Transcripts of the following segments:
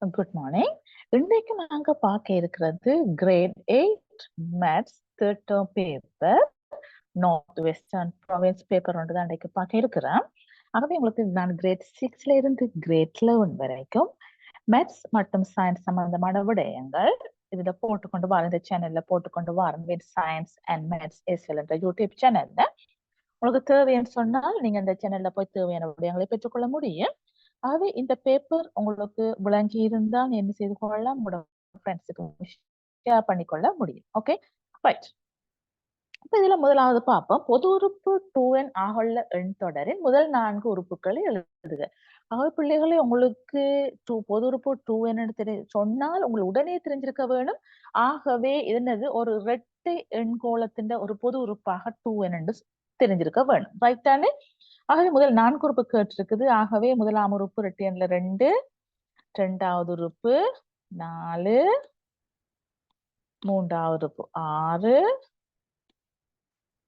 Good morning. இன்னைக்கு நாங்க பார்க்க இருக்கிறது grade 8 maths third term paper North Western Province paper ஒன்று தான் இன்னைக்கு பார்க்க இருக்கிறேன். ஆகவே உங்களுக்கு நான் கிரேட் 6ல இருந்து கிரேட் 11 வரைக்கும் மேத்ஸ் மற்றும் சயின்ஸ் சம்பந்தமான விடயங்கள் இதுல போட்டுக்கொண்டு வர இந்த சேனல்ல போட்டுக்கொண்டு வரேன். With science and maths SL என்ற யூடியூப் சேனல்ல உங்களுக்கு தேவைன்னு சொன்னால் நீங்க இந்த சேனல்ல போய் தேவையான விடயங்களை பெற்றுக்கொள்ள முடியும். ஆகவே இந்த பேப்பர் உங்களுக்கு விளங்கி இருந்தால் என்ன செய்து கொள்ளலாம், உங்களோட ஃப்ரெண்ட்ஸுக்கு ஷேர் பண்ணிக்கொள்ள முடியும். Okay right. இப்ப இதுல முதலாவது பார்ப்போம். பொது உறுப்பு 2n ஆகவுள்ள எண் தொடரின் முதல் 4 உறுப்புகளை எழுதுக. ஆகவே பிள்ளைகளே, உங்களுக்கு பொது உறுப்பு 2n சொன்னால் உங்களுக்கு உடனே தெரிஞ்சிருக்க வேணும். ஆகவே என்னது ஒரு இரட்டை எண்கோளத்தின் ஒரு பொது உறுப்பாக 2n என்று தெரிஞ்சிருக்க வேணும். ரைட் தானே? ஆகவே முதல் 4 உறுப்பு கேட்டிருக்குது. ஆகவே முதலாம் உறுப்பு இரட்டை எண்ல 2, இரண்டாவது உறுப்பு 4, மூன்றாவது உறுப்பு 6,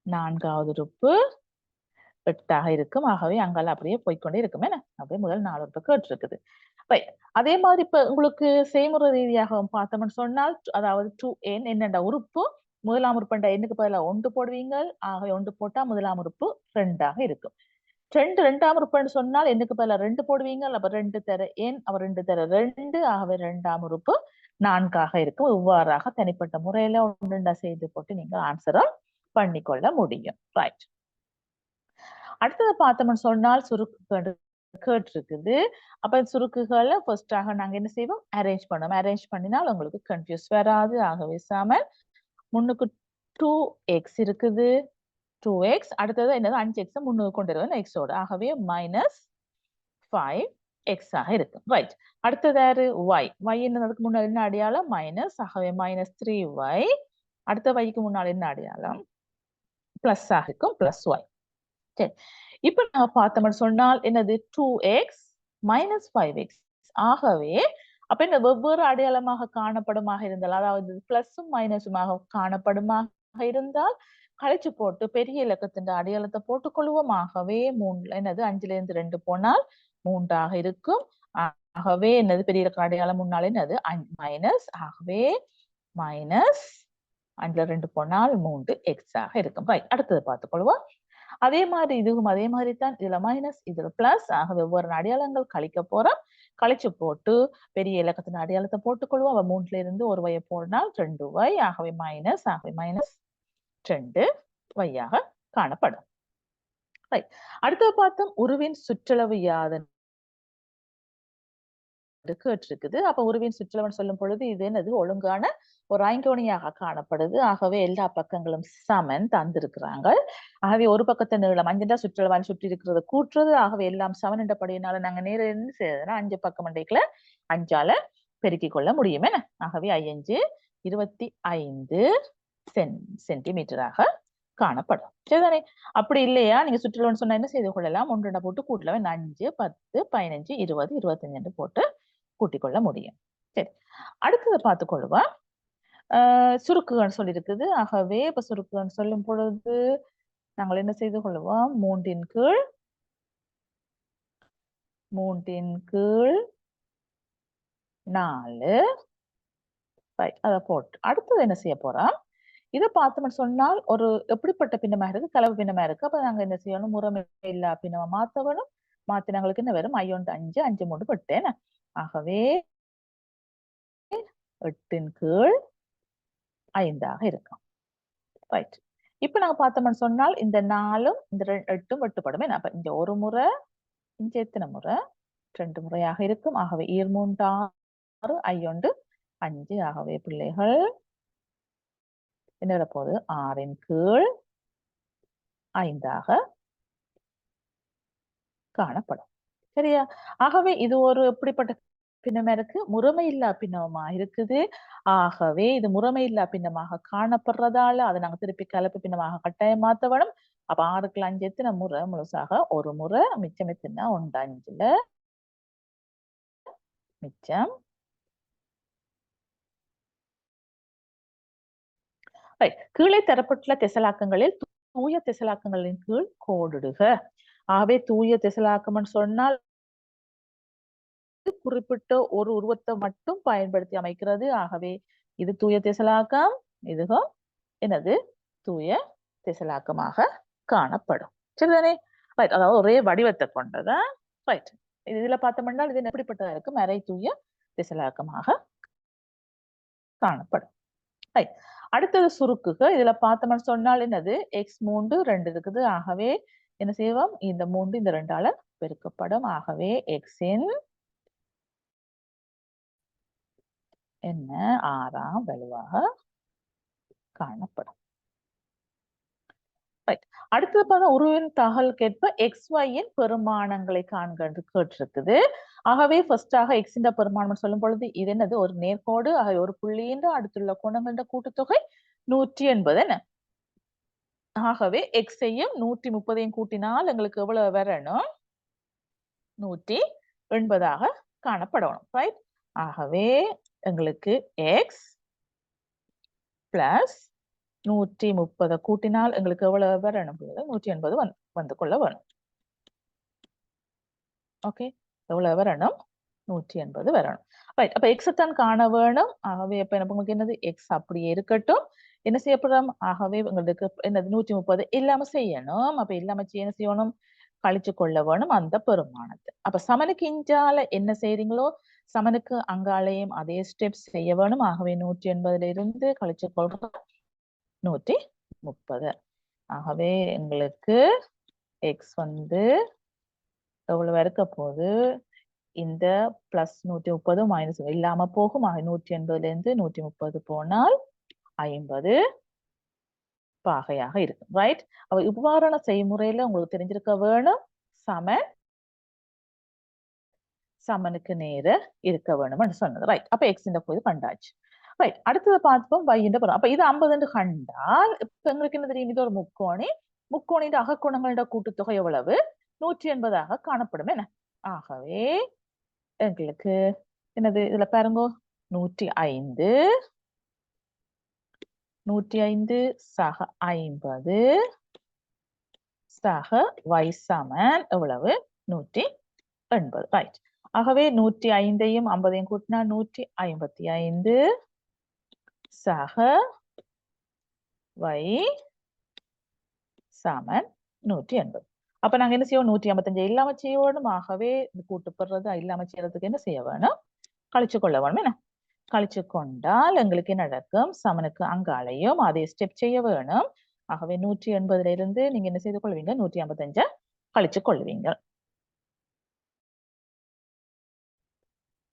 நான்காவது உறுப்பு 8ஆக இருக்கும். ஆகவே அங்கால அப்படியே போய்கொண்டே இருக்குமே. அப்படியே முதல் 4 உறுப்பு கேட்டிருக்குது. அதே மாதிரி இப்ப உங்களுக்கு செய்முறை ரீதியாக பார்த்தோம்னு சொன்னால், அதாவது 2n என்னென்ன உறுப்பு முதலாம் உறுப்பு எண்ணுக்கு பதிலாக 1 போடுவீங்க. ஆகவே 1 போட்டா முதலாம் உறுப்பு 2ஆக இருக்கும். இரண்டாம் உறுப்புன்னு சொன்னால் எண்ணுக்கு பதிலா 2 போடுவீங்க. அப்ப 2 தர n, அப்ப 2 தர 2, ஆகவே இரண்டாம் உறுப்பு 4ஆக இருக்கும். இவ்வாறாக தனிப்பட்ட முறையில ஒன்றா செய்து போட்டு நீங்க ஆன்சரை பண்ணிக்கொள்ள முடியும். ரைட். அடுத்தது பார்த்தோம்னு சொன்னால் சுருக்கு கேட்டிருக்குது. அப்ப சுருக்குகளை ஃபர்ஸ்டாக நாங்க என்ன செய்வோம், அரேஞ்ச் பண்ணுவோம். அரேஞ்ச் பண்ணினால் உங்களுக்கு கன்ஃபியூஸ் வராது. ஆகவே சமன் முன்னுக்கு 2x இருக்குது, 2x அடுத்தது என்னது 5x முன்னுக்கு கொண்டு வருவது எக்ஸோட. ஆகவே -5x ஆக இருக்கும். ரைட். அடுத்தது யாரு y. y என்னதுக்கு முன்னாடி என்ன அடையாளம் மைனஸ். ஆகவே -3y. அடுத்த yக்கு முன்னாடி என்ன அடையாளம் பிளஸ் ஆக இருக்கும், பிளஸ் y. சரி, இப்ப நாங்க பார்த்தோம்னு சொன்னால் என்னது 2x -5x. ஆகவே அப்ப என்ன வெவ்வேறு அடையாளமாக காணப்படுமாக இருந்தால், அதாவது பிளஸும் மைனஸுமாக காணப்படுமாக இருந்தால் கழிச்சு போட்டு பெரிய இலக்கத்தின் அடையாளத்தை போட்டுக்கொள்வோம். ஆகவே 3 என்னது 5ல இருந்து 2 போனால் 3ஆக இருக்கும். ஆகவே என்னது பெரிய இலக்க அடையாளம் முன்னாலே என்னது மைனஸ். ஆகவே மைனஸ் 5ல 2 போனால் 3x ஆக இருக்கும். ரைட். அடுத்தது பார்த்துக்கொள்வோம். அதே மாதிரி இதுவும் அதே மாதிரி தான். இதுல மைனஸ், இதுல பிளஸ். ஆகவே ஒவ்வொரு அடையாளங்கள் கழிக்க போறோம். கழிச்சு போட்டு பெரிய இலக்கத்தின் அடையாளத்தை போட்டுக்கொள்வோம். 3ல இருந்து ஒரு y போனால் 2y. ஆகவே மைனஸ். ஆகவே -2y ஆக காணப்படும். அடுத்தது பார்த்தோம் உருவின் சுற்றளவு யாதன் கேட்டிருக்குது. அப்ப உருவின் சுற்றளவுன்னு சொல்லும் பொழுது இது என்னது ஒழுங்கான ஒரு ஐங்கோணியாக காணப்படுது. ஆகவே எல்லா பக்கங்களும் சமன் தந்திருக்கிறாங்க. ஆகவே ஒரு பக்கத்தை நீளம் 5 சுற்றளவால் சுற்றி இருக்கிறத கூட்டுறது. ஆகவே எல்லாம் சமன் என்றபடியினால நாங்க நேர என்ன செய்யறதுன்னா 5 பக்கம் மண்டைக்குள்ள 5ஆல பெருக்கிக் கொள்ள முடியும். என்ன? ஆகவே 5 25 சென்டிமீட்டராக காணப்படும். சரிதானே? அப்படி இல்லையா நீங்க சுற்றளவுன்னு சொன்னா என்ன செய்து கொள்ளலாம், 1 போட்டு கூட்டலாம். 5 10 15 20 25 என்று போட்டு கூட்டிக் கொள்ள முடியும். சரி, அடுத்தது பார்த்துக்கொள்ளுவா. சுருக்குகள் சொல்லியிருக்குது. ஆகவே இப்ப சுருக்குகள் சொல்லும் பொழுது நாங்கள் என்ன செய்து கொள்வோம், 3ன் கீழ் 4. அதை போட்டு அடுத்தது என்ன செய்ய போறோம், இதை பார்த்தோம்னு சொன்னால் ஒரு எப்படிப்பட்ட பின்னமா இருக்கு, கலவு பின்னமா இருக்கு. அப்ப நாங்க என்ன செய்யணும், முறைமை இல்லா பின்னமா மாத்த வேணும். மாத்தினங்களுக்கு என்ன வரும், 5 5 5 3 8. ஆகவே 8ன் கீழ் 5ஆக இருக்கும். ரைட். இப்ப நாங்க பார்த்தோம்னு சொன்னால் இந்த 4ம் இந்த 8ம் வெட்டுப்படும். அப்ப இந்த ஒரு முறை இங்க எத்தனை முறை 2 முறையாக இருக்கும். ஆகவே 2 6 5 5. ஆகவே பிள்ளைகள் என்ன போகுது, 6ன் கீழ் 5ஆக காணப்படும். சரியா? ஆகவே இது ஒரு எப்படிப்பட்ட பின்னமா இருக்கு, முறைமை இல்லா பின்னமா இருக்குது. ஆகவே இது முறைமை இல்லா பின்னமாக காணப்படுறதால அதை நாங்க திருப்பி கலப்பு பின்னமாக கட்டாயம் மாத்த வேணும். அப்ப 6க்கு 5 எத்தனை முறை, முழுசாக ஒரு முறை. மிச்சம் எத்தனை, 1 5ல மிச்சம். கீழே தரப்பட்டுள்ள திசைலாக்கங்களில் தூய திசைலாக்கங்களின் கீழ் கோடிடுக. ஆகவே தூய திசைலாக்கம் சொன்னால் குறிப்பிட்ட ஒரு உருவத்தை மட்டும் பயன்படுத்தி அமைக்கிறது. ஆகவே இது தூய திசலாக்கம், இதுவும் என்னது தூய திசலாக்கமாக காணப்படும். சரிதானே? ரைட். அதாவது ஒரே வடிவத்தை கொண்டதா. ரைட். இதுல பார்த்தோம்னா இது எப்படிப்பட்டதா இருக்கும்? அரை தூய திசலாக்கமாக காணப்படும். ரைட். அடுத்தது சுருக்குக. இதுல பார்த்தோம்னு சொன்னால் என்னது x3 2 இருக்குது. ஆகவே என்ன செய்வோம்? இந்த 3 இந்த 2ஆல பெருக்கப்படும். ஆகவே x-இன் என்ன 6ஆம் வலுவாக காணப்படும். ரைட். அடுத்தது பார்த்தா உருவின் தகவலுக்கேற்ப XY-இன் பெருமானங்களை காண்க என்று கேட்டிருக்குது. ஆகவே ஃபர்ஸ்டாக x இன் பெருமானம் சொல்லும் பொழுது இது என்னது ஒரு நேர்கோடு. ஆகவே ஒரு புள்ளியின் அடுத்துள்ள கோணங்களின் கூட்டுத்தொகை 180 என்ன? ஆகவே x-ஐயும் 130ஐயும் கூட்டினால் எங்களுக்கு எவ்வளவு வரணும்? 180ஆக காணப்படணும். ரைட். ஆகவே எங்களுக்கு x பிளஸ் 130 கூட்டினால் எங்களுக்கு எவ்வளவு வரணும்? 180 வந்து கொள்ள வேணும். ஓகே, எவ்வளவு வரணும்? 180 வரணும். ரைட். அப்ப x தான் காண வேணும். ஆகவே இப்ப நமக்கு என்னது x அப்படியே இருக்கட்டும். என்ன செய்யப்படும்? ஆகவே உங்களுக்கு என்னது 130 இல்லாம செய்யணும். அப்ப இல்லாம என்ன செய்யணும்? கழிச்சு கொள்ள வேணும் அந்த பெருமானத்தை. அப்ப சமனுக்கு இஞ்சால என்ன செய்றீங்களோ சமனுக்கு அங்காலையும் அதே ஸ்டெப்ஸ் செய்ய வேணும். ஆகவே 180 இருந்து கழிச்சு கொள்றோம் 130. ஆகவே எங்களுக்கு x வந்து எவ்வளவு இருக்க போகுது? இந்த பிளஸ் 130 மைனஸ் இல்லாம போகும். 180 இருந்து 130 போனால் 50 பாகையாக இருக்கும். ரைட். அப்ப இவ்வாறான செய்முறையில உங்களுக்கு தெரிஞ்சிருக்க வேணும் சமனுக்கு நேர இருக்க வேணும்னு சொன்னது. ரைட். அப்ப x இந்த போது கண்டாச்சு. ரைட். அடுத்தது பார்ப்போம் y இந்த படம். அப்ப இது 50 கண்டால் இப்ப எங்களுக்கு என்ன தெரியும்? இது ஒரு முக்கோணி. முக்கோணியின் அகக்கோணங்களோட கூட்டுத்தொகை எவ்வளவு? 180ஆக காணப்படும் என்ன? ஆகவே எங்களுக்கு என்னது இதுல பாருங்க 105 சக 50 சக y சமன் எவ்வளவு? 180. ரைட். ஆகவே 105ஐயும் 50ஐயும் கூட்டினா 155 சக y சமன் 180. அப்ப நாங்க என்ன செய்வோம்? 155 இல்லாம செய்ய வேணும். ஆகவே இது கூட்டுப்படுறது இல்லாம செய்யறதுக்கு என்ன செய்ய வேணும்? கழிச்சு கொள்ள வேணும் என்ன? கழிச்சு கொண்டால் எங்களுக்கு என்ன நடக்கும்? சமனுக்கு அங்காலையும் அதே ஸ்டெப் செய்ய வேணும். ஆகவே 180 இருந்து நீங்க என்ன செய்து கொள்வீங்க? 155 கழிச்சு கொள்வீங்க.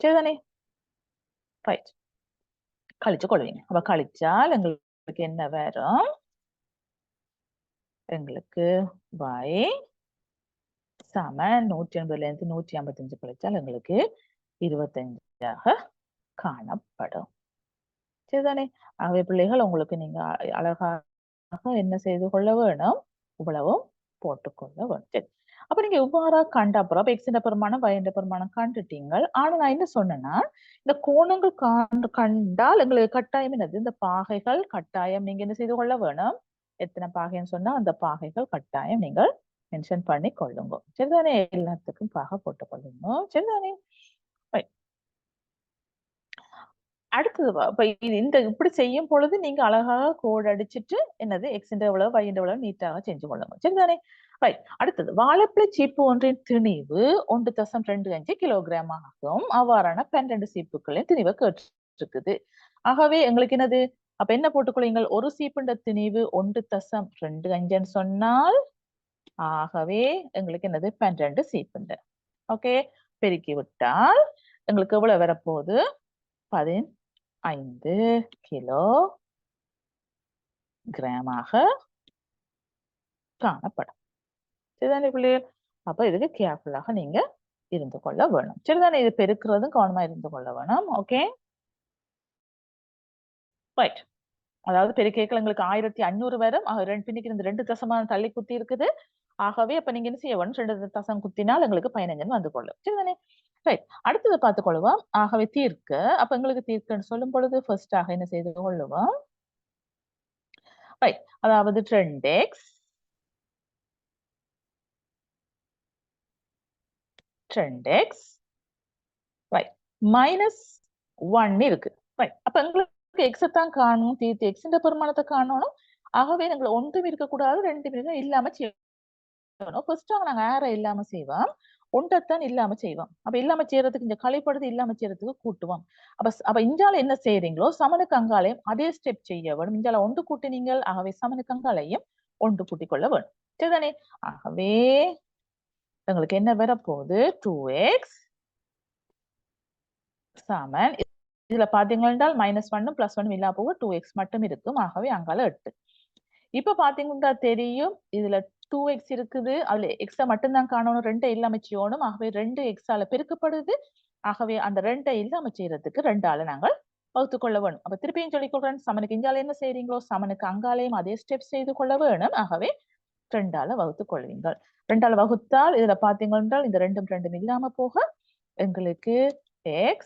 சரிதானே? ரைட். கழிச்சு கொள்வீங்க. அப்ப கழிச்சால் எங்களுக்கு என்ன வரும்? எங்களுக்கு y சமன் 180 இருந்து 155 கழிச்சால் எங்களுக்கு 25ஆக காணப்படும். சரிதானே? ஆகவே பிள்ளைகள் உங்களுக்கு நீங்க அழகாக என்ன செய்து கொள்ள வேணும்? இவ்வளவும் போட்டுக்கொள்ள வேணும். சரி. அப்ப நீங்க இவ்வாறா கண்ட அப்புறம் அப்ப x பெருமானம் y பெருமானம் கண்டுட்டீங்க. ஆனா நான் என்ன சொன்னேன்னா இந்த கோணங்கள் கண்டால் எங்களுக்கு கட்டாயம் என்னது? இந்த பாகைகள் கட்டாயம் நீங்க என்ன செய்து கொள்ள வேணும்? எத்தனை பாகைன்னு சொன்னா அந்த பாகைகள் கட்டாயம் நீங்கள் மென்ஷன் பண்ணி கொள்ளுங்க. சரிதானே? எல்லாத்துக்கும் பாகை போட்டுக் கொள்ளுங்க. சரிதானே? அடுத்தது இப்ப இந்த இப்படி செய்யும் பொழுது நீங்க அழகாக கோடு அடிச்சிட்டு என்னது x எவ்வளவு y எவ்வளவு நீட்டாக செஞ்சு கொள்ளுங்க. சரிதானே? ரைட். அடுத்தது வாழைப்பழ சீப்பு ஒன்றின் திணிவு 1.25 கிலோகிராம் ஆகும். அவ்வாறான 12 சீப்புகளின் திணிவை கேட்டிருக்குது. ஆகவே எங்களுக்கு என்னது? அப்ப என்ன போட்டுக்கொள்ளுங்கள்? ஒரு சீப்புண்ட திணிவு 1.25 சொன்னால் ஆகவே எங்களுக்கு என்னது? 12 சீப்புண்டு. ஓகே, பெருக்கி விட்டால் எங்களுக்கு எவ்வளவு வரப்போகுது? 15 கிலோ கிராமாக காணப்படும். சரிதானே பிள்ளைகள்? அப்ப இதுக்கு கேர்ஃபுல்லாக நீங்க இருந்து கொள்ள வேணும். சரிதானே? இது பெருக்கிறதும் கவனமா இருந்து கொள்ள வேணும். Okay, right. அதாவது பெருக்கேக்கள் எங்களுக்கு 1500 வரும். பின்னிக்கு இந்த 2 தசமான தள்ளி குத்தி இருக்குது. ஆகவே அப்ப நீங்க என்ன செய்ய வேணும்? 2 தசம் குத்தினால் எங்களுக்கு 15 வந்து கொள்ளும். சரிதானே? ரைட். அடுத்தது பார்த்துக் கொள்ளுவோம். ஆகவே தீர்க்க. அப்ப எங்களுக்கு தீர்க்கன்னு சொல்லும் பொழுது ஃபர்ஸ்டாக என்ன செய்து கொள்ளுவோம்? ரைட். அதாவது 2x -1 இருக்கு. அப்ப எங்களுக்கு எக்ஸ தான் காணும், தீர்த்து எக்ஸின் பெருமானத்தை காணணும். ஆகவே எங்களை ஒன்றும் இருக்கக்கூடாது, 2 இல்லாம செய்யணும். ஃபர்ஸ்ட் நாங்க ஏற இல்லாம செய்வோம், ஒன்றத்தான் இல்லாம செய்வோம். அப்ப இல்லாம செய்யறதுக்கு இந்த கலைப்படுது இல்லாம செய்யறதுக்கு கூட்டுவோம். அப்ப இஞ்சால என்ன செய்யறீங்களோ சமனுக்கு அங்காலையும் அதே ஸ்டெப் செய்ய வேணும். இஞ்சால ஒன்று கூட்டினீங்கள், ஆகவே சமனுக்கு அங்காலையும் ஒன்று கூட்டிக் கொள்ள வேணும். சரிதானே? ஆகவே உங்களுக்கு என்ன வரப்போகுது? 2x சமன் இதுல பாத்தீங்கன்னா -1 +1 இல்லா போக 2x மட்டும் இருக்கும். ஆகவே அங்கால 8. இப்ப பாத்தீங்கன்னா தெரியும், இதுல 2x இருக்குது, அதுல x மட்டும்தான் காணணும், 2 இல்லாம செய்யணும். ஆகவே 2 x ஆல பெருக்கப்படுது. ஆகவே அந்த 2 இல்லாம செய்யறதுக்கு 2 ஆல நாங்கள் வகுத்துக் கொள்ள வேணும். அப்ப திருப்பியும் சொல்லிக் கொள்றேன், சமனுக்கு இங்கால என்ன செய்றீங்களோ சமனுக்கு அங்காலையும் அதே ஸ்டெப் செய்து கொள்ள வேணும். ஆகவே 2 ஆல வகுத்துக் கொள்வீங்கள். 2 ஆல வகுத்தால் இதுல பாத்தீங்கன்னா இந்த 2 இல்லாம போக எங்களுக்கு x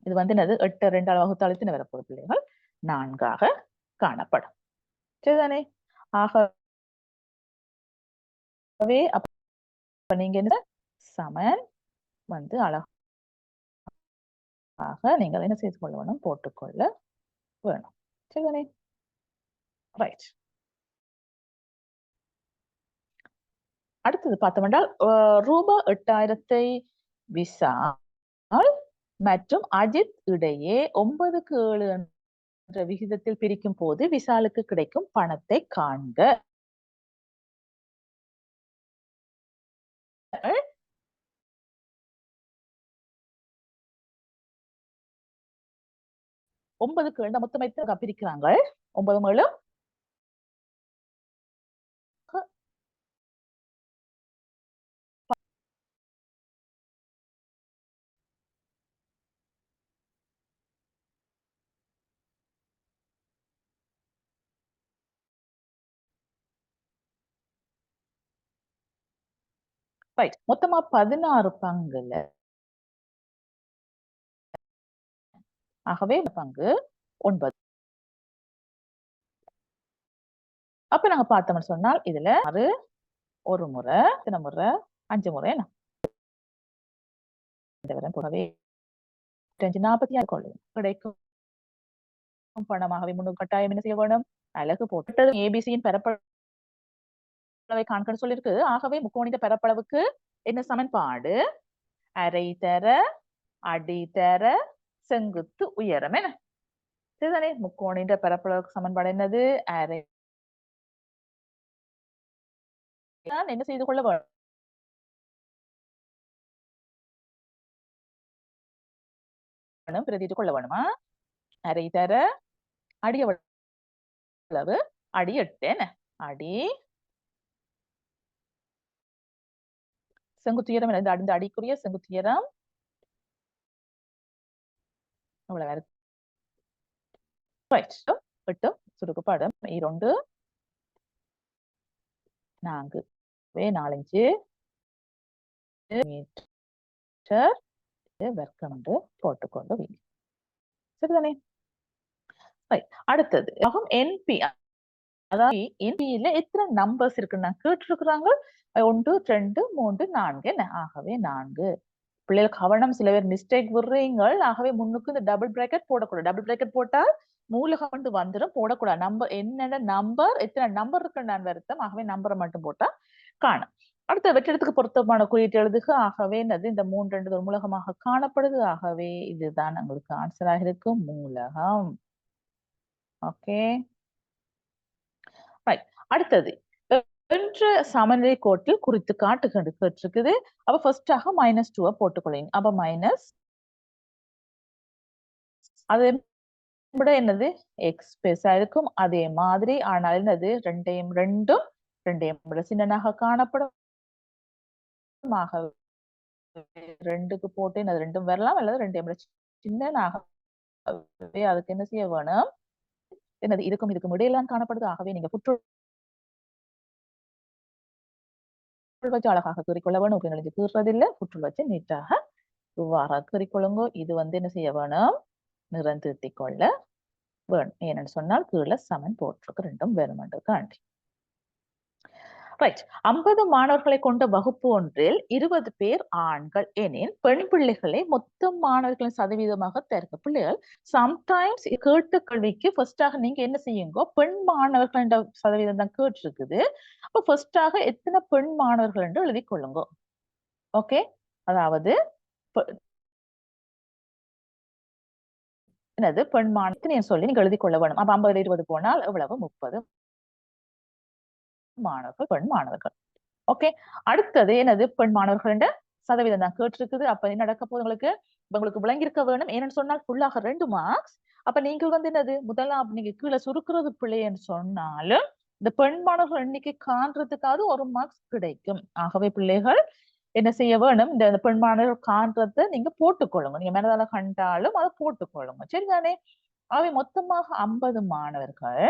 இது வந்து என்னது 8 2 ஆல வகுத்தால் எத்தனை வரப்போகுது பிள்ளைகள்? 4 காணப்படும். சரிதானே? ஆகவே அப்ப நீங்க என்ன சமன் வந்து அழகாக நீங்கள் என்ன செய்து கொள்ள வேணும்? போட்டுக்கொள்ள வேணும். சரிதானே? ரைட். அடுத்தது பார்த்தோம் ரூபாய் 8000 விஷால் மற்றும் அஜித் இடையே 9க்கு 7 என்ற விகிதத்தில் பிரிக்கும் போது விஷாலுக்கு கிடைக்கும் பணத்தை காண்க. 9க்கு 7 மொத்தம் எத்தனை பிரிக்கிறாங்க? 9 7 ரைட். மொத்தமா 16 பங்குல ஆகவே பங்கு 9. அப்ப நாங்க பார்த்தோம்னு சொன்னால் இதுல 6 ஒரு முறை, எத்தனை முறை? 5 முறை என்ன? போகவே 46 கொள்ளும் கிடைக்கும் பணமாகவே முன்னூறு கட்டாயம் என்ன செய்ய வேணும்? அலகு போட்டு ஏபிசியின் பரப்பளவை காண்கன்னு சொல்லியிருக்கு. ஆகவே முக்கோணித பரப்பளவுக்கு என்ன சமன்பாடு? அரை தர அடித்தர செங்குத்து உயரம் என்ன? சரிதானே? முக்கோணித பரப்பளவுக்கு சமன்பாடு என்னது? அரை என்ன செய்து கொள்ள வேணும்? பிரதிட்டு கொள்ள வேணுமா? அரை தர அடி எவ்வளவு? அடி 8 என்ன? அடி செங்குத்துயரம் என்ன? இந்த அடிக்குரிய செங்குத்துயரம் அவ்வளவு இருக்கு. ரைட். 8 சுருக்கப்பாடம் 2 4 4 5 மீட்டர் வர்க்கம் என்று போட்டுக்கொண்டு வீங்க. சரிதானே? அடுத்தது என்பி. அதாவது என்பியில எத்தனை நம்பர்ஸ் இருக்குன்னு கேட்டிருக்கிறாங்க. 1 2 3 4 என்ன? ஆகவே 4. பிள்ளைகள் கவனம், சில பேர் மிஸ்டேக் விடுறீங்க. ஆகவே முன்னுக்கு இந்த டபுள் பிராக்கெட் போடக்கூடாது. டபுள் பிராக்கெட் போட்டால் மூலகம் வந்து வந்துடும், போடக்கூடாது. நம்பர் என்னென்ன நம்பர் எத்தனை நம்பர் இருக்குன்னு நான் வருத்தம். ஆகவே நம்பரை மட்டும் போட்டா காணும். அடுத்த வெற்றிடத்துக்கு பொருத்தமான குறியீட்டு எழுதுக. ஆகவே என்னது? இந்த 3 ஒரு மூலகமாக காணப்படுது. ஆகவே இதுதான் உங்களுக்கு ஆன்சராக இருக்கும், மூலகம். ஓகே, அடுத்தது என்ற சமநிலை கோட்டில் குறித்து காட்டுக கேட்டிருக்குது. அப்ப ஃபர்ஸ்டாக -2 போட்டுக்கொள்ளுங்க. அப்ப மைனஸ் அது விட என்னது? எக்ஸ் பெருசா இருக்கும். அதே மாதிரி ஆனால் என்னது? ரெண்டையும் விட சின்னனாக காணப்படும். 2க்கு போட்டு அது 2 வரலாம், அல்லது 2 விட சின்னனாக. அதுக்கு என்ன செய்ய வேணும்? என்னது? இதுக்கும் இடையெல்லாம் காணப்படுது. ஆகவே நீங்க புற்று வச்சு அழகாக குறிக்கொள்ள வேணும். கீறதில்லை, புற்று வச்சு நீட்டாக இவ்வாறாக குறிக்கொள்ளுங்க. இது வந்து என்ன செய்ய வேணும்? நிறம் திருத்திக் கொள்ள வேணும். ஏன்னு சொன்னால் கீழே சமன் போட்டிருக்கு, 2 வேணுமென்றதுக்காண்டி. ரைட். 50 மாணவர்களை கொண்ட வகுப்பு ஒன்றில் 20 பேர் ஆண்கள் எனில் பெண் பிள்ளைகளை மொத்த மாணவர்களின் சதவீதமாக தருக. பிள்ளைகள் சம்டைம்ஸ் கேட்ட கேள்விக்கு ஃபர்ஸ்டாக நீங்க என்ன செய்யுங்க, பெண் மாணவர்கள் என்ற சதவீதம் தான் கேட்டிருக்குது. அப்ப ஃபர்ஸ்டாக எத்தனை பெண் மாணவர்கள் என்று எழுதி கொள்ளுங்க. ஓகே, அதாவது என்னது பெண் மாணவர்கள் சொல்லி நீங்க எழுதி கொள்ள வேணும். அப்ப 50 20 போனால் எவ்வளவு? 30 மாணவர்கள், பெண் மாணவர்கள். ஓகே, அடுத்தது என்னது? பெண் மாணவர்கள் சதவீதம் தான் கேட்டிருக்குது. அப்ப என்ன நடக்க போகுது உங்களுக்கு? உங்களுக்கு விளங்கியிருக்க வேணும். ஏன்னு சொன்னால் ஃபுல்லாக 2 மார்க்ஸ். அப்ப நீங்கள் என்னது முதலாம் நீங்க கீழே சுருக்குறது பிள்ளைன்னு சொன்னாலும் இந்த பெண் மாணவர்கள் எண்ணிக்கை காண்றதுக்காவது 1 மார்க்ஸ் கிடைக்கும். ஆகவே பிள்ளைகள் என்ன செய்ய வேணும்? இந்த பெண் மாணவர்கள் காண்றதை நீங்க போட்டுக்கொள்ளுங்க. நீங்க மனதால கண்டாலும் அதை போட்டுக்கொள்ளுங்க. சரிதானே? ஆகவே மொத்தமாக 50 மாணவர்கள்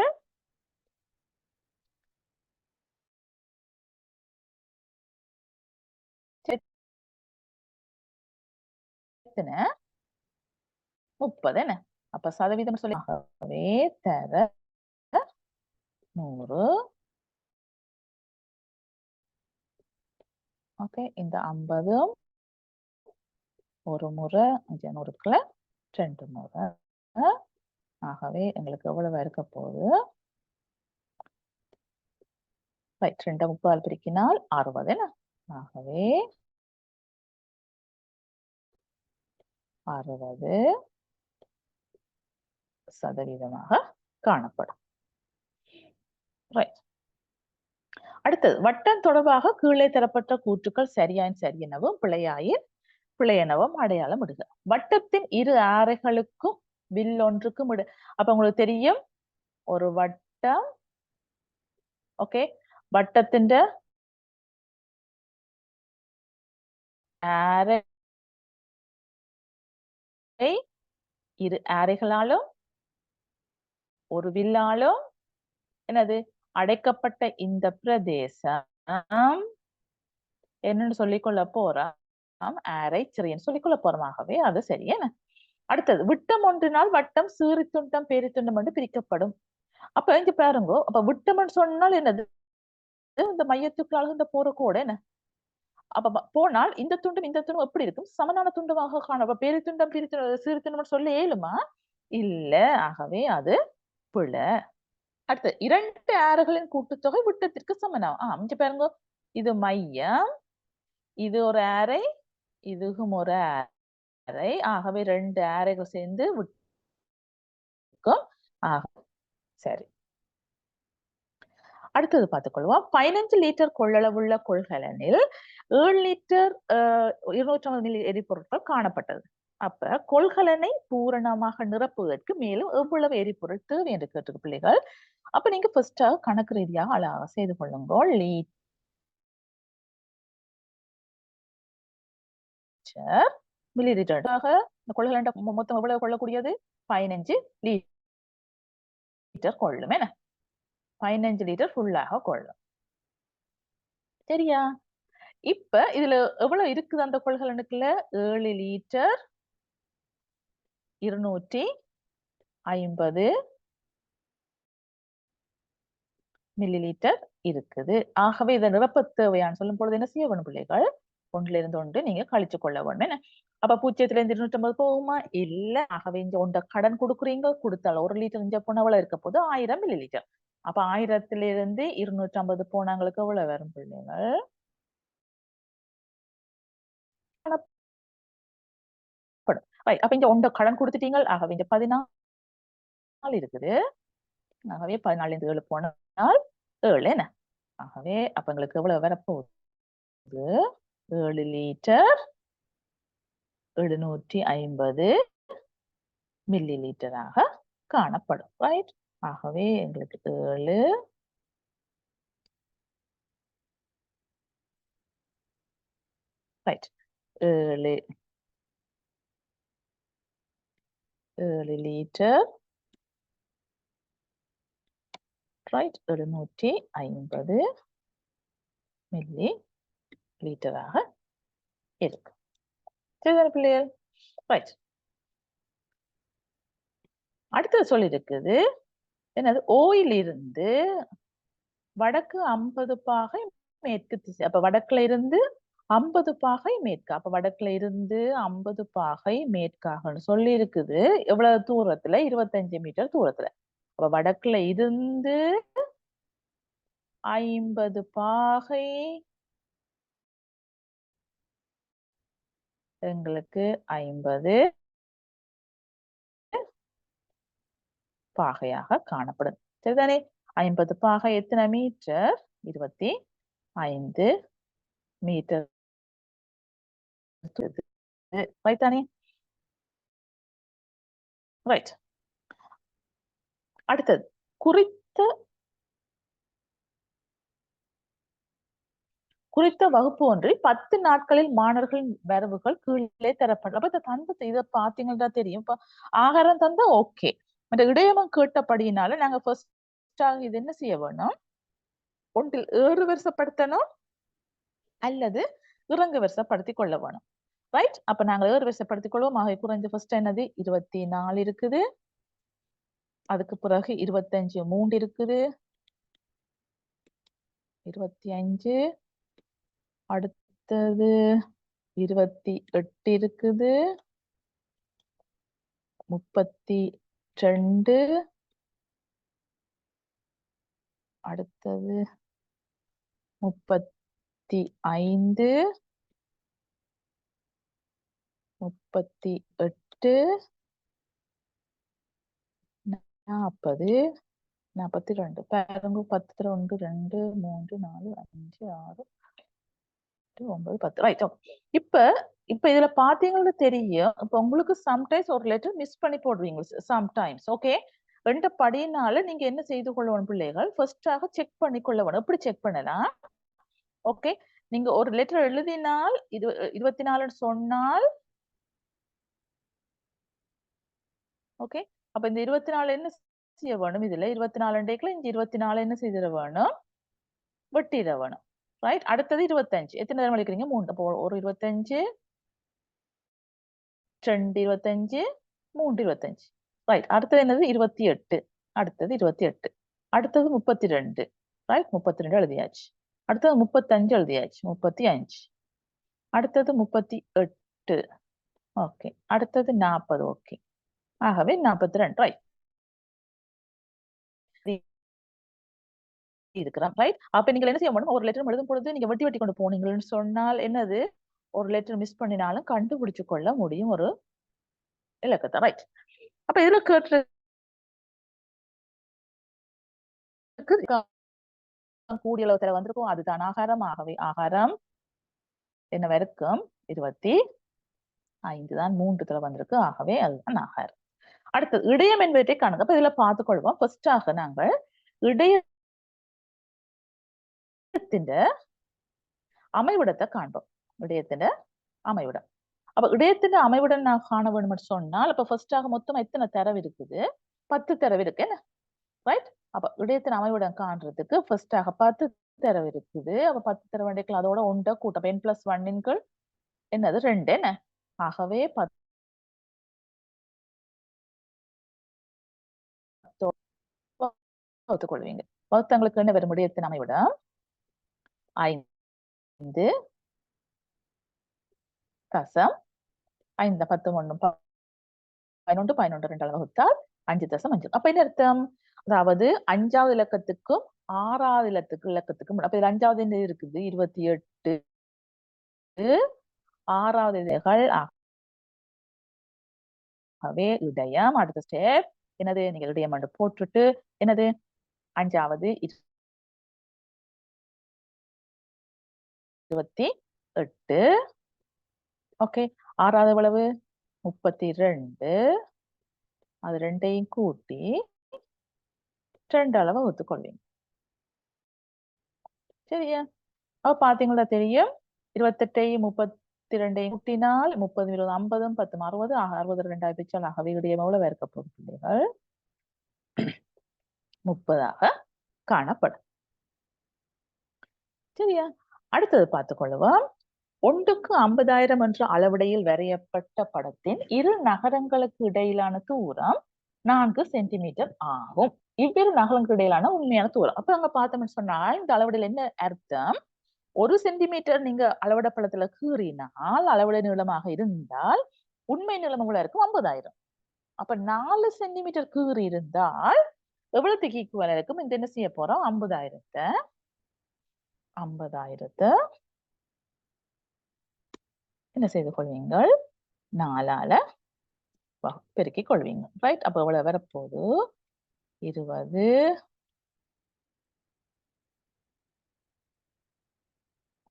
30 என்ன? அப்ப சதவீதம் சொல்லி தர 100. ஓகே, இந்த 50 ஒரு முறை 500 இருக்குல்ல, 2 முறை. ஆகவே எங்களுக்கு எவ்வளவு இருக்க போகுது? ரைட், 2 30 பிரிக்கினால் 60 என்ன? ஆகவே 60% காணப்படும். ரைட். அடுத்தது வட்டம் தொடர்பாக கீழே தரப்பட்ட கூற்றுக்கள் சரியாயின் சரி எனவும் பிழையாயின் பிழை எனவும் அடையாளம் இடுக. வட்டத்தின் இரு ஆரைகளுக்கும் வில் ஒன்றுக்கும் அப்ப உங்களுக்கு தெரியும் ஒரு வட்டம். ஓகே, வட்டத்தின் ஆரை இரு ஆரைகளாலும் ஒரு வில்லாலும் என்னது அடைக்கப்பட்ட இந்த பிரதேசம் என்னன்னு சொல்லிக்கொள்ள போறோம், ஆரை சிறியன்னு சொல்லிக்கொள்ள போறோமாகவே அது சரி என்ன? அடுத்தது விட்டம் ஒன்றினால் வட்டம் சீறி துண்டம் பேரி துண்டம் என்று பிரிக்கப்படும். அப்ப இங்க பாருங்க, அப்ப விட்டம்னு சொன்னால் என்னது? இந்த மையத்துக்குள்ளாக இந்த போற கோடு என்ன? அப்ப போனால் இந்த துண்டும் இந்த துண்டும் எப்படி இருக்கும்? சமனான துண்டமாக காணும். அப்ப பேரி துண்டம் சீறு துண்டம் சொல்ல இயலுமா? இல்ல. ஆகவே அது பிழை. அடுத்து 2 ஆறுகளின் கூட்டுத்தொகை விட்டத்திற்கு சமனாகும். இங்க பாருங்க, இது மையம், இது ஒரு ஆரை, இதுவும் ஒரு ஆரை. ஆகவே 2 ஆரைகள் சேர்ந்து விட்டுக்கும். சரி, அடுத்தது பார்த்துக்கொள்வோம். 15 லிட்டர் கொள்ளளவுள்ள கொள்கலனில் 7 லிட்டர் 250 மில்லி எரிபொருட்கள் காணப்பட்டது. அப்ப கொள்கலனை பூரணமாக நிரப்புவதற்கு மேலும் எவ்வளவு எரிபொருள் தேவை என்று கேட்டிருக்கு பிள்ளைகள். அப்ப நீங்க ஃபர்ஸ்டாக கணக்கு ரீதியாக அழகாக செய்து கொள்ளுங்க. லிட்டர் மில்லி லிட்டராக இந்த கொள்கலன் மொத்தம் எவ்வளவு கொள்ளக்கூடியது? 15 லிட்டர் கொள்ளும் என்ன? 15 லிட்டர் ஃபுல்லாக கொள்ளும். சரியா? இப்ப இதுல எவ்வளவு இருக்குது அந்த கொள்கலனுக்குள்ள? 7 லிட்டர் 250 மில்லி லிட்டர் இருக்குது. ஆகவே இதை நிரப்ப தேவையான்னு சொல்லும் பொழுது என்ன செய்ய வேணும் பிள்ளைகள்? ஒன்றுல இருந்து ஒன்று நீங்க கழிச்சு கொள்ள வேண்டும் என்ன? அப்ப 0ல இருந்து 250 போகுமா? இல்ல. ஆகவே இங்க ஒன்றை கடன் கொடுக்குறீங்க, கொடுத்தால 1 லிட்டர் இங்க போன எவ்வளவு இருக்க போது? 1000 மில்லி லிட்டர். அப்ப 1000ல இருந்து 250 போனாங்களுக்கு எவ்வளவு வரும் பிள்ளைகள்? அப்ப இங்க ஒன்றை கடன் கொடுத்துட்டீங்க. ஆகவே இங்க 14 இருக்குது. ஆகவே 14 இருந்து 7 போனால் 7 என்ன? ஆகவே அப்ப எங்களுக்கு எவ்வளவு வரப்போகுது? 7 லிட்டர் 750 மில்லி லிட்டராக காணப்படும். ரைட்? ஆகவே எங்களுக்கு 7 ரைட் 7 லிட்டர் ரைட் 750 மில்லி லிட்டராக இருக்கு. சரிதான பிள்ளைகள்? ரைட். அடுத்தது சொல்லி இருக்குது என்னது? ஓயில் இருந்து வடக்கு 50 பாகை மேற்கு திசை. அப்ப வடக்குல இருந்து 50 பாகை மேற்கு. அப்ப வடக்குல இருந்து 50 பாகை மேற்காகன்னு சொல்லி இருக்குது. எவ்வளவு தூரத்துல? 25 மீட்டர் தூரத்துல. அப்ப வடக்குல இருந்து 50 பாகை எங்களுக்கு 50 பாகையாக காணப்படும். சரிதானே? 50 பாகை எத்தனை மீட்டர்? 25 மீட்டர். ரைட் தானே? ரைட். அடுத்தது குறித்த வகுப்பு ஒன்றில் 10 நாட்களில் மாணவர்களின் வரவுகள் கீழே தரப்படும். அப்ப இந்த தந்தத்தை இதை பாத்தீங்கன்னா தெரியும். இப்ப ஆகாரம் தந்தா ஓகே. அந்த இடையமம் கேட்டபடியினால நாங்க ஃபர்ஸ்டாக இது என்ன செய்ய வேணும்? ஒன்றில் ஏறு வரிசைப்படுத்தணும் அல்லது இறங்கு வரிசைப்படுத்தி கொள்ள வேணும். ரைட். அப்ப நாங்க ஏறு வரிசைப்படுத்திக் கொள்வோம். ஆக குறைஞ்ச ஃபர்ஸ்ட் என்னது? 24 இருக்குது. அதுக்கு பிறகு 25 3 இருக்குது. 25 அடுத்தது 28 இருக்குது. 32 அடுத்தது 35 38 40 42 பாருங்க. 10 1 2 3 4 5 6 9 10. ரைட். இப்ப இதுல பாத்தீங்கன்னா தெரியும். இப்ப உங்களுக்கு சம்டைம்ஸ் ஒரு லெட்டர் மிஸ் பண்ணி போடுவீங்க. Sometimes okay. ரெண்டு படினால நீங்க என்ன செய்து கொள்ளணும் பிள்ளைகள்? ஃபர்ஸ்டாக செக் பண்ணி கொள்ள வேணும். எப்படி செக் பண்ணலாம்? ஓகே. நீங்க ஒரு லெட்டர் எழுதினால் 24 சொன்னால் ஓகே. அப்ப இந்த 24 என்ன செய்ய வேணும்? இதுல 24 டேக்ல இந்த 24 என்ன செய்திட வேணும்? வெட்டிட வேணும். ரைட். அடுத்தது 25. எத்தனை நேரம் அளிக்கிறீங்க? 3. அப்போ ஒரு 25 2 25 3 25. ரைட். அடுத்தது என்னது? 28. அடுத்தது 28. அடுத்தது 32. ரைட். 32 எழுதியாச்சு. அடுத்தது 35 எழுதியாச்சு. 35. அடுத்தது 38. ஓகே. அடுத்தது 40. ஓகே. ஆகவே 42. ரைட். இருக்கிறான். ரைட். அப்ப நீங்க என்ன செய்ய முடியும்? ஒரு லெட்டர் எழுதும் பொழுது நீங்க வெட்டி வெட்டி கொண்டு போனீங்கன்னு சொன்னால் என்னது? ஒரு லெட்டர் மிஸ் பண்ணினாலும் கண்டுபிடிச்சு கொள்ள முடியும் ஒரு இலக்கத்தை. ரைட். அப்ப இதுல கேட்டு கூடிய அளவு தர வந்திருக்கும். அதுதான் ஆகாரம். ஆகவே ஆகாரம் என்ன வரைக்கும்? 25 தான் 3 தர வந்திருக்கு. ஆகவே அதுதான் ஆகாரம். அடுத்தது இடையம் என்பதை காணுங்க. அப்ப இதுல பார்த்துக் கொள்வோம். ஃபர்ஸ்டாக நாங்கள் இடையத்தின் அமைவிடத்தை காண்போம். இடையத்தின் அமைவிடம். அப்ப இடையத்தின் அமைவிடம் நான் காண வேண்டும் சொன்னால் அப்ப ஃபர்ஸ்டாக மொத்தம் எத்தனை தரவு இருக்குது? 10 தரவு இருக்கு. என்ன? ரைட். அப்ப இடையத்தின் அமைவிடம் காண்றதுக்கு ஃபர்ஸ்டாக 10 தரவு இருக்குது. அப்ப 10 தரவு வேண்டியது அதோட 1 கூட்டம் n+1 என்னது 2. என்ன? ஆகவே 10 வகுத்துக் கொள்வீங்க. வகுத்தங்களுக்கு என்ன வரும்? இடையத்தின் அமைவிடம் 5 தசம் 5 10 1 11 11 2 வகுத்தால் 5.5. அப்ப என்ன அர்த்தம்? அதாவது 5வது இலக்கத்துக்கும் 6வது இலக்கத்துக்கும் அப்ப இதுல 5வது என்ன இருக்குது? 28. 6வது இலைகள். ஆகவே இடையம். அடுத்த ஸ்டெப் என்னது? நீங்க இடையம் என்று போட்டுட்டு என்னது? 5வது 28. ஓகே. 6வது எவ்வளவு? 32. அது ரெண்டையும் கூட்டி 2 அளவு வகுத்துக் கொள்வீங்க. சரியா? அப்ப பாத்தீங்களா தெரியும். 28 32 கூட்டினால் 30 20 50 10 60 60 2 பிச்சல். ஆகவே இடையம் எவ்வளவு இருக்க போகுது பிள்ளைகள்? 30 காணப்படும். சரியா? அடுத்தது பார்த்துக் கொள்வோம். 1க்கு 50,000 என்ற அளவுடையில் வரையப்பட்ட படத்தின் இரு நகரங்களுக்கு இடையிலான தூரம் 4 சென்டிமீட்டர் ஆகும். இவ்விரு நகரங்களுக்கு இடையிலான உண்மையான தூரம். அப்ப அங்க பார்த்தோம்னு சொன்னா இந்த அளவுடையில் என்ன அர்த்தம்? 1 சென்டிமீட்டர் நீங்க அளவிடப்படத்துல கீறினால், அளவிட நீளமாக இருந்தால், உண்மை நீளம் எவ்வளவு இருக்கும்? 50,000. அப்ப 4 சென்டிமீட்டர் கீறி இருந்தால், எவ்வளவுக்கு ஈக்குவலா இருக்கும்? இந்த என்ன செய்ய போறோம்? 50,000 என்ன செய்து கொள்வீங்கள்? 4ஆல பெருக்கிக் கொள்வீங்க. ரைட்? அப்ப எவ்வளவு வரப்போகுது? 20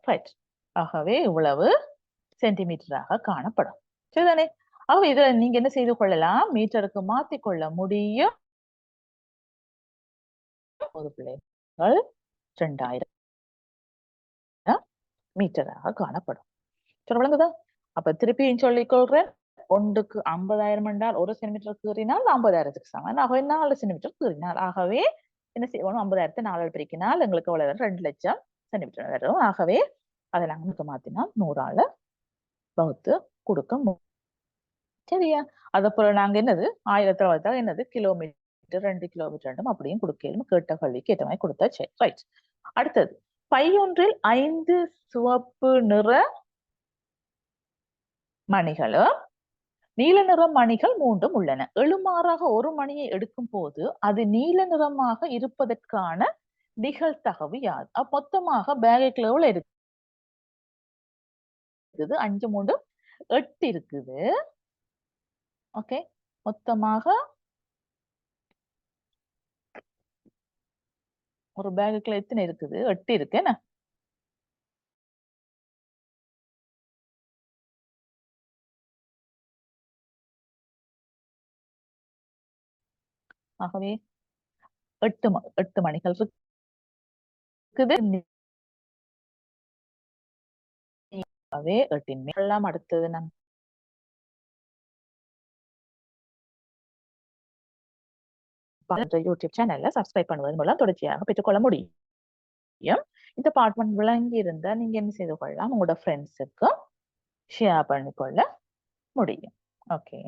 ரைட். ஆகவே இவ்வளவு சென்டிமீட்டராக காணப்படும். சரிதானே? ஆகவே இத நீங்க என்ன செய்து கொள்ளலாம்? மீட்டருக்கு மாத்திக் கொள்ள முடியும். ஒரு பிள்ளைகள் 2000 மீட்டராக காணப்படும். சரி விளங்குதா? அப்ப திருப்பியும் சொல்லிக் கொள்றேன். ஒன்றுக்கு 50,000 என்றால் 1 சென்டிமீட்டர் கீறினால் 50,000க்கு சமம். ஆகவே 4 சென்டிமீட்டர் கீறினால். ஆகவே என்ன செய்வோம்? 50,000த்தை 4ஆல் பெருக்கினால் எங்களுக்கு எவ்வளவு வரும்? 2,00,000 சென்டிமீட்டர் வரும். ஆகவே அதை நாங்க மாத்தினால் 100ஆல வகுத்து கொடுக்க சரியா? அதப்போல நாங்க என்னது 1000த்துல வகுத்தா என்னது கிலோமீட்டர் 2 கிலோமீட்டர் அப்படியும் கொடுக்கலும் கேட்ட கேள்விக்கு ஏற்ற மாதிரி கொடுத்தாச்சு. ரைட். அடுத்தது பையொன்றில் 5 சிவப்பு நிற மணிகளும் நீல நிற மணிகள் 3ம் உள்ளன. எழுமாறாக ஒரு மணியை எடுக்கும் போது அது நீல நிறமாக இருப்பதற்கான நிகழ்தகவு யாது? மொத்தமாக பேகுக்குள்ள எவ்வளவு இருக்குது? 5 3 8 இருக்குது. ஓகே. மொத்தமாக ஒரு பேகுக்குள்ள எத்தனை இருக்குது? 8 இருக்கு என்ன? ஆகவே 8 மணிகள் இருக்குது. ஆகவே 8 எல்லாம் அடுத்தது நம்ம யூடியூப் சேனல்ல சப்ஸ்கிரைப் பண்ணுவதன் மூலம் தொடர்ச்சியாக பெற்றுக்கொள்ள முடியும். இந்த பார்ட் விளங்கி இருந்தா நீங்க என்ன செய்து கொள்ளலாம்? உங்களோட ஃப்ரெண்ட்ஸுக்கு ஷேர் பண்ணிக்கொள்ள முடியும். ஓகே.